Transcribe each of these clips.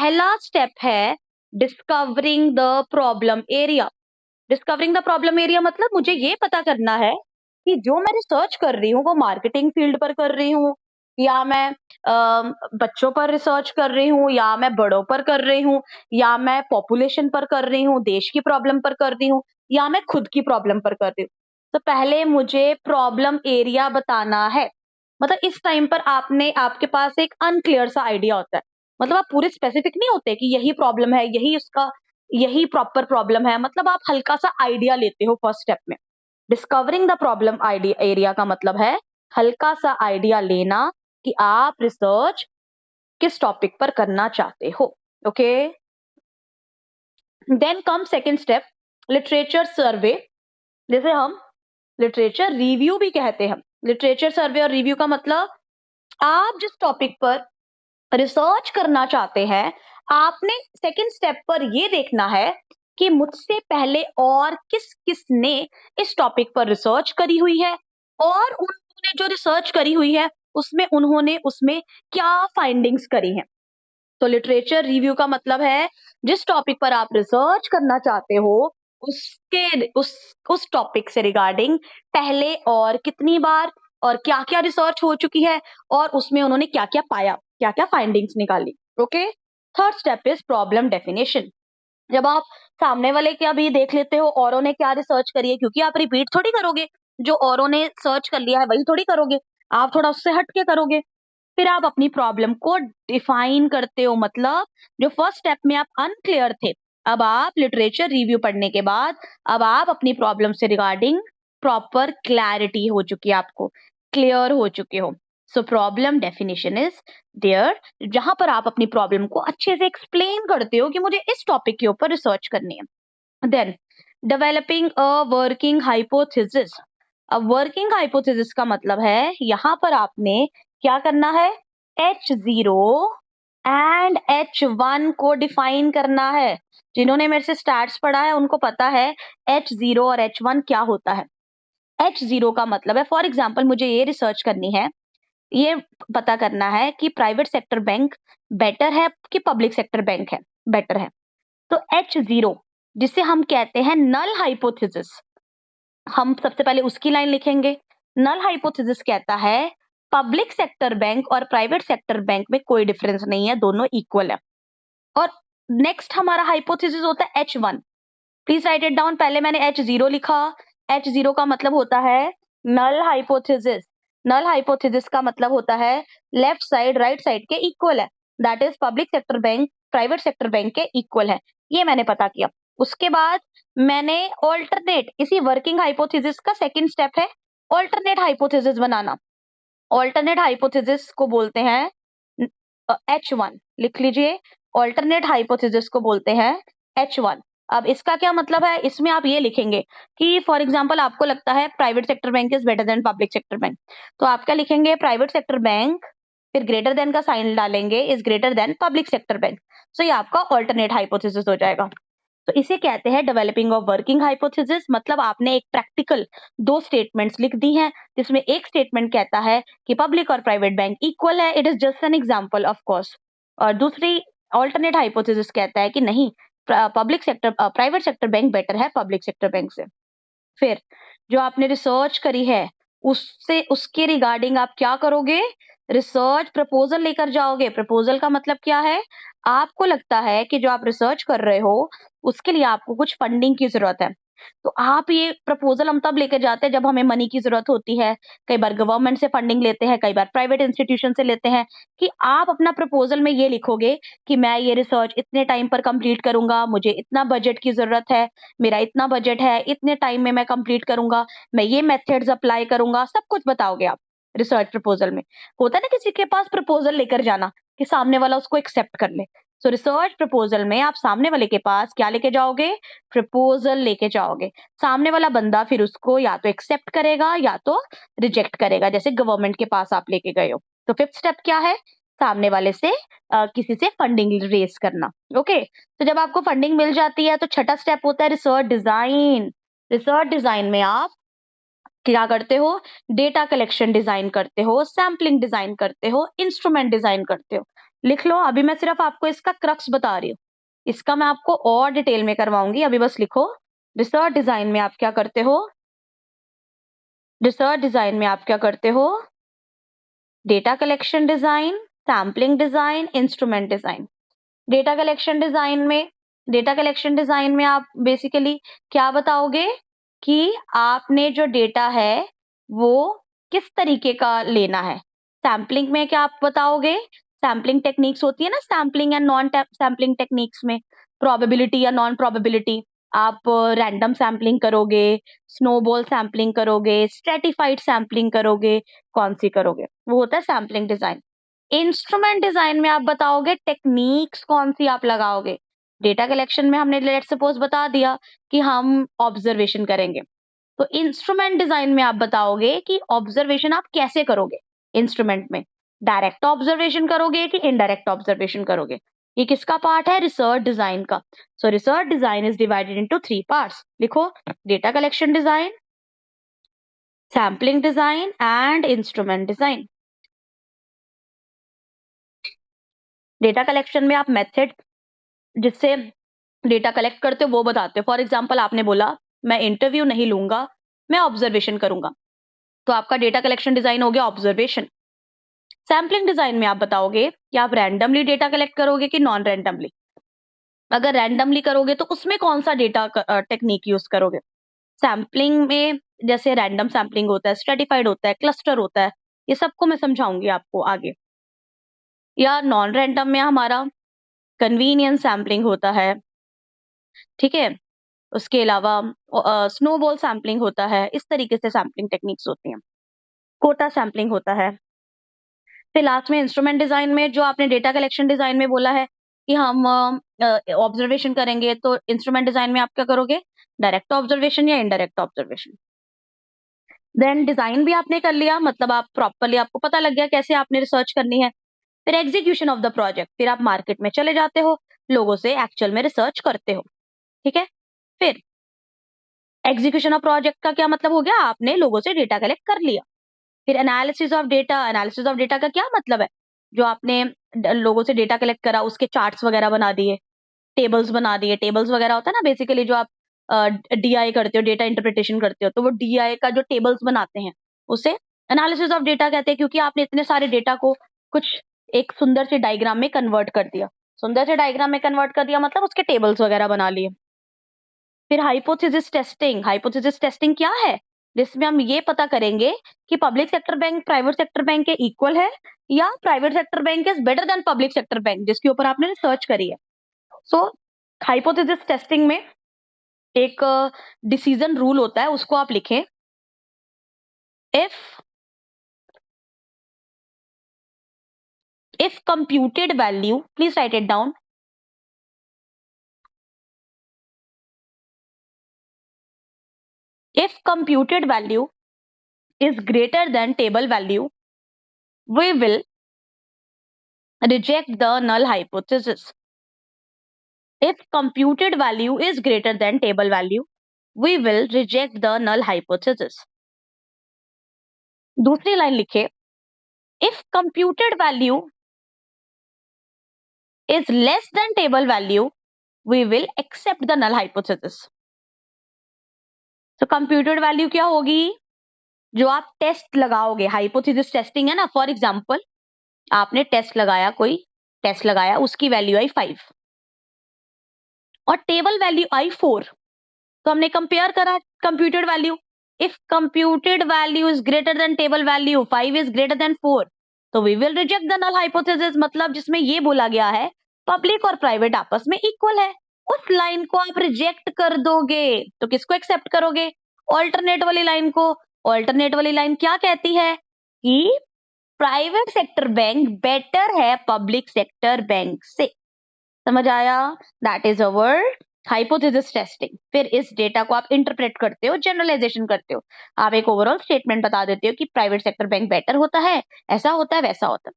पहला स्टेप है discovering the problem area. Discovering the problem area मतलब मुझे ये पता करना है कि जो मैं रिसर्च कर रही हूँ वो मार्केटिंग फील्ड पर कर रही हूँ, या मैं बच्चों पर रिसर्च कर रही हूँ, या मैं बड़ों पर कर रही हूँ, या मैं पॉपुलेशन पर कर रही हूँ, देश की प्रॉब्लम पर कर रही हूँ, या मैं खुद की प्रॉब्लम पर कर रही हूँ। तो पहले मुझे प्रॉब्लम एरिया बताना है। मतलब इस टाइम पर आपके पास एक अनक्लियर सा आइडिया होता है। मतलब आप पूरे स्पेसिफिक नहीं होते कि यही प्रॉब्लम है, यही प्रॉपर प्रॉब्लम है। मतलब आप हल्का सा आइडिया लेते हो फर्स्ट स्टेप में। Discovering the problem idea area का मतलब है हल्का सा आइडिया लेना कि आप रिसर्च किस टॉपिक पर करना चाहते हो। Okay, then come second step, literature survey, जैसे हम लिटरेचर रिव्यू भी कहते हैं। लिटरेचर सर्वे और रिव्यू का मतलब आप जिस टॉपिक पर रिसर्च करना चाहते हैं, आपने सेकंड स्टेप पर ये देखना है कि मुझसे पहले और किस किसने इस टॉपिक पर रिसर्च करी हुई है, और उन्होंने जो रिसर्च करी हुई है उसमें उन्होंने उसमें क्या फाइंडिंग्स करी हैं। तो लिटरेचर रिव्यू का मतलब है जिस टॉपिक पर आप रिसर्च करना चाहते हो उसके उस टॉपिक से रिगार्डिंग पहले और कितनी बार और क्या क्या रिसर्च हो चुकी है, और उसमें उन्होंने क्या क्या पाया, क्या क्या फाइंडिंग्स निकाली। Okay, third step is problem definition. जब आप सामने वाले क्या भी देख लेते हो औरों ने क्या रिसर्च करी है, क्योंकि आप रिपीट थोड़ी करोगे, जो औरों ने सर्च कर लिया है वही थोड़ी करोगे, आप थोड़ा उससे हट के करोगे। फिर आप अपनी प्रॉब्लम को डिफाइन करते हो। मतलब जो फर्स्ट स्टेप में आप अनक्लियर थे, अब आप लिटरेचर रिव्यू पढ़ने के बाद अब आप अपनी प्रॉब्लम से रिगार्डिंग प्रॉपर क्लैरिटी हो चुकी है, आपको क्लियर हो चुके हो। So problem definition is there, जहां पर आप अपनी प्रॉब्लम को अच्छे से एक्सप्लेन करते हो कि मुझे इस टॉपिक के ऊपर रिसर्च करनी है। Then developing a working hypothesis. अब वर्किंग हाइपोथेसिस का मतलब है यहाँ पर आपने क्या करना है, H0 एंड H1 को डिफाइन करना है। जिन्होंने मेरे से स्टार्ट्स पढ़ा है उनको पता है H0 और H1 क्या होता है। H0 का मतलब है, फॉर एग्जाम्पल मुझे ये रिसर्च करनी है, ये पता करना है कि प्राइवेट सेक्टर बैंक बेटर है कि पब्लिक सेक्टर बैंक है बेटर है। तो H0 जिसे हम कहते हैं नल हाइपोथेसिस, हम सबसे पहले उसकी लाइन लिखेंगे। नल हाइपोथेसिस कहता है पब्लिक सेक्टर बैंक और प्राइवेट सेक्टर बैंक में कोई डिफरेंस नहीं है, दोनों इक्वल है। और नेक्स्ट हमारा हाइपोथेसिस होता है H1। Please right it down. पहले मैंने H0 लिखा। H0 का मतलब होता है नल हाइपोथेसिस। नल हाइपोथेसिस का मतलब होता है लेफ्ट साइड राइट साइड के इक्वल है, that is public sector bank private sector bank के इक्वल है। ये मैंने पता किया। उसके बाद मैंने ऑल्टरनेट, इसी वर्किंग हाइपोथेसिस का सेकंड स्टेप है ऑल्टरनेट हाइपोथेसिस बनाना। ऑल्टरनेट हाइपोथेसिस को बोलते हैं H1, लिख लीजिए। ऑल्टरनेट हाइपोथेसिस को बोलते हैं H1। अब इसका क्या मतलब है, इसमें आप ये लिखेंगे कि फॉर एग्जांपल आपको लगता है private sector bank is better than public sector bank, तो आप क्या लिखेंगे, प्राइवेट सेक्टर बैंक, फिर ग्रेटर देन का साइन डालेंगे, is greater than public sector bank. So ये आपका ऑल्टरनेट हाइपोथेसिस हो जाएगा। तो इसे कहते हैं डेवलपिंग ऑफ वर्किंग हाइपोथेसिस। मतलब आपने एक प्रैक्टिकल दो स्टेटमेंट्स लिख दी हैं, जिसमें एक स्टेटमेंट कहता है कि पब्लिक और प्राइवेट बैंक इक्वल है, it is just an example of course, और दूसरी ऑल्टरनेट हाइपोथेसिस कहता है कि नहीं, प्राइवेट सेक्टर बैंक बेटर है पब्लिक सेक्टर बैंक से। फिर जो आपने रिसर्च करी है उससे उसके रिगार्डिंग आप क्या करोगे, रिसर्च प्रपोजल लेकर जाओगे। प्रपोजल का मतलब क्या है, आपको लगता है कि जो आप रिसर्च कर रहे हो उसके लिए आपको कुछ फंडिंग की जरूरत है, तो आप ये प्रपोजल हम तब लेकर जाते हैं जब हमें मनी की जरूरत होती है। कई बार गवर्नमेंट से फंडिंग लेते हैं, कई बार प्राइवेट इंस्टीट्यूशन से लेते हैं। कि आप अपना प्रपोजल में ये लिखोगे कि मैं ये रिसर्च इतने टाइम पर कंप्लीट करूंगा, मुझे इतना बजट की जरूरत है, मेरा इतना बजट है, इतने टाइम में मैं कंप्लीट करूंगा, मैं ये मेथड्स अप्लाई करूंगा, सब कुछ बताओगे आप रिसर्च प्रपोजल में। होता है ना किसी के पास प्रपोजल लेकर जाना कि सामने वाला उसको एक्सेप्ट कर ले। सो रिसर्च प्रपोजल में आप सामने वाले के पास क्या लेके जाओगे, प्रपोजल लेके जाओगे। सामने वाला बंदा फिर उसको या तो एक्सेप्ट करेगा या तो रिजेक्ट करेगा, जैसे गवर्नमेंट के पास आप लेके गए हो। तो फिफ्थ स्टेप क्या है, सामने वाले से किसी से फंडिंग रेज करना। ओके, तो जब आपको फंडिंग मिल जाती है तो छठा स्टेप होता है रिसर्च डिजाइन। रिसर्च डिजाइन में आप क्या करते हो, डेटा कलेक्शन डिजाइन करते हो, सैम्पलिंग डिजाइन करते हो, इंस्ट्रूमेंट डिजाइन करते हो। लिख लो, अभी मैं सिर्फ आपको इसका क्रक्स बता रही हूँ, इसका मैं आपको और डिटेल में करवाऊंगी, अभी बस लिखो रिसर्च डिजाइन में आप क्या करते हो, रिसर्च डिजाइन में आप क्या करते हो, data collection design, sampling design, instrument design. Data collection design में, डेटा कलेक्शन डिजाइन में आप बेसिकली क्या बताओगे कि आपने जो डेटा है वो किस तरीके का लेना है। सैम्पलिंग में क्या आप बताओगे, सैम्पलिंग टेक्निक्स होती है ना, sampling and non sampling techniques में प्रोबेबिलिटी या नॉन प्रोबेबिलिटी, आप रैंडम सैम्पलिंग करोगे, स्नोबॉल सैम्पलिंग करोगे, स्ट्रेटिफाइड सैम्पलिंग करोगे, कौन सी करोगे, वो होता है सैम्पलिंग डिजाइन। इंस्ट्रूमेंट डिजाइन में आप बताओगे टेक्निक्स कौन सी आप लगाओगे। डेटा कलेक्शन में हमने लेट सपोज बता दिया कि हम ऑब्जर्वेशन करेंगे, तो इंस्ट्रूमेंट डिजाइन में आप बताओगे कि ऑब्जर्वेशन आप कैसे करोगे। इंस्ट्रूमेंट में डायरेक्ट ऑब्जर्वेशन करोगे कि इनडायरेक्ट ऑब्जर्वेशन करोगे। ये किसका पार्ट है, रिसर्च डिजाइन का। So research design is divided into 3 parts, लिखो data collection design, sampling design and instrument design. Data collection में आप मेथड जिससे डेटा कलेक्ट करते हो वो बताते हो। फॉर एग्जाम्पल आपने बोला मैं इंटरव्यू नहीं लूंगा, मैं ऑब्जर्वेशन करूंगा, तो आपका डेटा कलेक्शन डिजाइन हो गया ऑब्जर्वेशन। सैम्पलिंग डिजाइन में आप बताओगे कि आप रैंडमली डेटा कलेक्ट करोगे कि नॉन रैंडमली। अगर रैंडमली करोगे तो उसमें कौन सा डेटा टेक्निक यूज करोगे। सैम्पलिंग में जैसे रैंडम सैम्पलिंग होता है, स्ट्रेटिफाइड होता है, क्लस्टर होता है, ये सबको मैं समझाऊंगी आपको आगे। या नॉन रैंडम में हमारा कन्वीनियंस सैम्पलिंग होता है, ठीक है। उसके अलावा स्नोबॉल सैम्पलिंग होता है, इस तरीके से सैम्पलिंग टेक्निक्स होती हैं। कोटा सैम्पलिंग होता है। फिर लास्ट में इंस्ट्रूमेंट डिजाइन में जो आपने डेटा कलेक्शन डिजाइन में बोला है कि हम ऑब्जर्वेशन करेंगे, तो इंस्ट्रूमेंट डिजाइन में आप क्या करोगे, डायरेक्ट ऑब्जर्वेशन या इनडायरेक्ट ऑब्जर्वेशन। देन डिजाइन भी आपने कर लिया, मतलब आप प्रॉपरली, आपको पता लग गया कैसे आपने रिसर्च करनी है। फिर एग्जीक्यूशन ऑफ द प्रोजेक्ट, फिर आप मार्केट में चले जाते हो, लोगों से एक्चुअल में रिसर्च करते हो, ठीक है। फिर एग्जीक्यूशन ऑफ प्रोजेक्ट का क्या मतलब हो गया, आपने लोगों से डेटा कलेक्ट कर लिया। फिर analysis of data, analysis of data का क्या मतलब है, जो आपने लोगों से डेटा कलेक्ट करा उसके चार्ट्स वगैरह बना दिए, टेबल्स बना दिए। टेबल्स वगैरह होता है ना बेसिकली, जो आप डीआई करते हो, डेटा इंटरप्रिटेशन करते हो, तो वो डीआई का जो टेबल्स बनाते हैं उसे एनालिसिस ऑफ डेटा कहते हैं, क्योंकि आपने इतने सारे डेटा को कुछ एक सुंदर से डायग्राम में कन्वर्ट कर दिया। सुंदर से डायग्राम में कन्वर्ट कर दिया मतलब उसके टेबल्स वगैरह बना लिए। फिर हाइपोथेसिस टेस्टिंग, हाइपोथेसिस टेस्टिंग क्या है, जिसमें हम ये पता करेंगे कि public sector bank private sector bank के इक्वल है या private sector bank is better than public sector bank, जिसके ऊपर आपने रिसर्च करी है। सो हाइपोथेसिस टेस्टिंग में एक डिसीजन रूल होता है, उसको आप लिखें। If computed value, please right it down, if computed value is greater than table value, we will reject the null hypothesis. If computed value is greater than table value, we will reject the null hypothesis. दूसरी line लिखे, if computed value is less than table value, we will accept the null hypothesis. तो computed value क्या होगी, जो आप test लगाओगे, hypothesis testing है ना। फॉर एग्जाम्पल आपने टेस्ट लगाया, कोई टेस्ट लगाया, उसकी वैल्यू आई 5 और टेबल वैल्यू आई 4, तो हमने कंपेयर करा computed value. If computed value is greater than table value, 5 is greater than 4, तो we will reject the null hypothesis, मतलब जिसमें ये बोला गया है पब्लिक और प्राइवेट आपस में इक्वल है, उस लाइन को आप रिजेक्ट कर दोगे। तो किसको एक्सेप्ट करोगे, ऑल्टरनेट वाली लाइन को। ऑल्टरनेट वाली लाइन क्या कहती है कि प्राइवेट सेक्टर बैंक बेटर है पब्लिक सेक्टर बैंक से। समझ आया, that is our hypothesis testing. फिर इस डेटा को आप इंटरप्रेट करते हो, जनरलाइजेशन करते हो, आप एक ओवरऑल स्टेटमेंट बता देते हो कि प्राइवेट सेक्टर बैंक बेटर होता है, ऐसा होता है, वैसा होता है।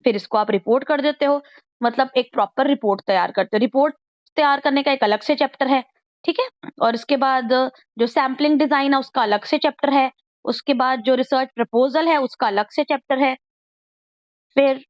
फिर इसको आप रिपोर्ट कर देते हो, मतलब एक प्रॉपर रिपोर्ट तैयार करते हो। रिपोर्ट तैयार करने का एक अलग से चैप्टर है, ठीक है। और इसके बाद जो सैम्पलिंग डिजाइन है उसका अलग से चैप्टर है, उसके बाद जो रिसर्च प्रपोजल है उसका अलग से चैप्टर है। फिर